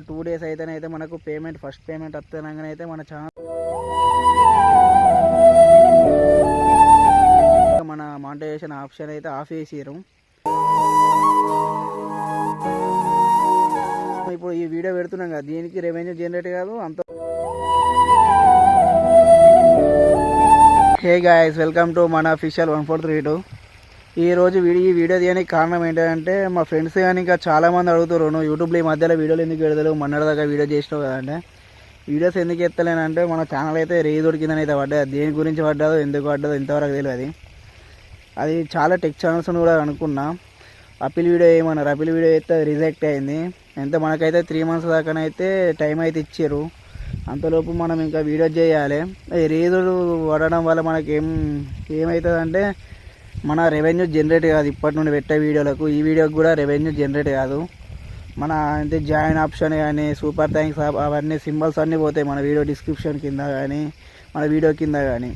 2 days అయితేనైతే మనకు payment first payment వస్తేనగానైతే మన channel మన మానిటైజేషన్ ఆప్షన్ అయితే ఆఫ్ చేసిర్రు. ఇప్పుడు ఈ వీడియో పెడుతున్నాం కదా, దీనికి రెవెన్యూ జనరేట్ కాదు అంత. హే గాయ్స్, వెల్కమ్ టు మన అఫీషియల్ 1432. ఈరోజు ఈ వీడియో తీయడానికి కారణం ఏంటంటే మా ఫ్రెండ్స్ కానీ ఇంకా చాలామంది అడుగుతారు, నువ్వు యూట్యూబ్లో ఈ మధ్యలో వీడియోలు ఎందుకు పెడతావు, మొన్నటిదాకా వీడియో చేసినావు కదంటే. వీడియోస్ ఎందుకు ఎత్తలేనంటే మన ఛానల్ అయితే రేజ్ దొరికిందని అయితే పడ్డా, దేని గురించి పడ్డాదో ఎందుకు పడ్డాదో ఇంతవరకు తెలియదు. అది చాలా టెక్ ఛానల్స్ కూడా అనుకున్నా. అప్పీల్ వీడియో ఏమన్నారు, అప్పీల్ వీడియో అయితే రిజెక్ట్ అయింది. ఎంత మనకైతే 3 months దాకానైతే టైం అయితే ఇచ్చారు. అంతలోపు మనం ఇంకా వీడియో చేయాలి. రేజుడు పడడం వల్ల మనకి ఏమవుతుందంటే మన రెవెన్యూ జనరేట్ కాదు. ఇప్పటి నుండి పెట్టే వీడియోలకు ఈ వీడియోకి కూడా రెవెన్యూ జనరేట్ కాదు. మన అంటే జాయిన్ ఆప్షన్ కానీ, సూపర్ థ్యాంక్స్ అవన్నీ సింబల్స్ అన్నీ పోతాయి మన వీడియో డిస్క్రిప్షన్ కింద కానీ, మన వీడియో కింద కానీ.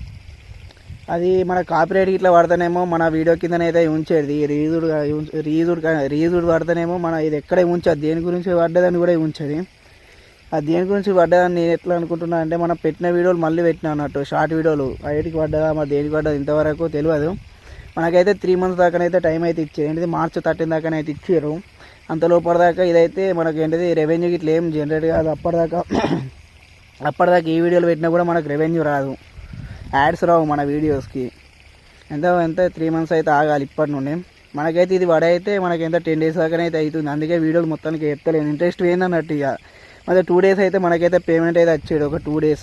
అది మన కాపీరైట్ ఇట్లా పడతానేమో మన వీడియో కిందనైతే ఉంచేది. రీజుడ్ పడతానేమో మన ఇది ఎక్కడే ఉంచదు, దేని గురించి పడ్డదని కూడా ఉంచేది. అది దేని గురించి పడ్డదని నేను ఎట్లా అనుకుంటున్నా అంటే, మనం పెట్టిన వీడియోలు మళ్ళీ పెట్టినా అన్నట్టు షార్ట్ వీడియోలు ఐఐటికి పడ్డదా మరి దేనికి పడ్డది ఇంతవరకు తెలియదు. మనకైతే 3 months దాకానైతే టైం అయితే ఇచ్చారు. ఏంటిది March 13 దాకానైతే ఇచ్చారు. అంత లోపలిదాకా ఇదైతే మనకి ఏంటిది రెవెన్యూ ఇట్లా ఏం జనరేట్ కాదు. అప్పటిదాకా ఈ వీడియోలు పెట్టినా కూడా మనకు రెవెన్యూ రాదు, యాడ్స్ రావు మన వీడియోస్కి. ఎంత 3 months అయితే ఆగాలి ఇప్పటి నుండి. మనకైతే ఇది పడైతే మనకి ఎంత 10 days దాకానైతే అవుతుంది. అందుకే వీడియోలు మొత్తానికి ఎత్తలేదు, ఇంట్రెస్ట్ పోయిందన్నట్టు. ఇక మరి 2 days అయితే మనకైతే పేమెంట్ అయితే వచ్చాడు, ఒక 2 days.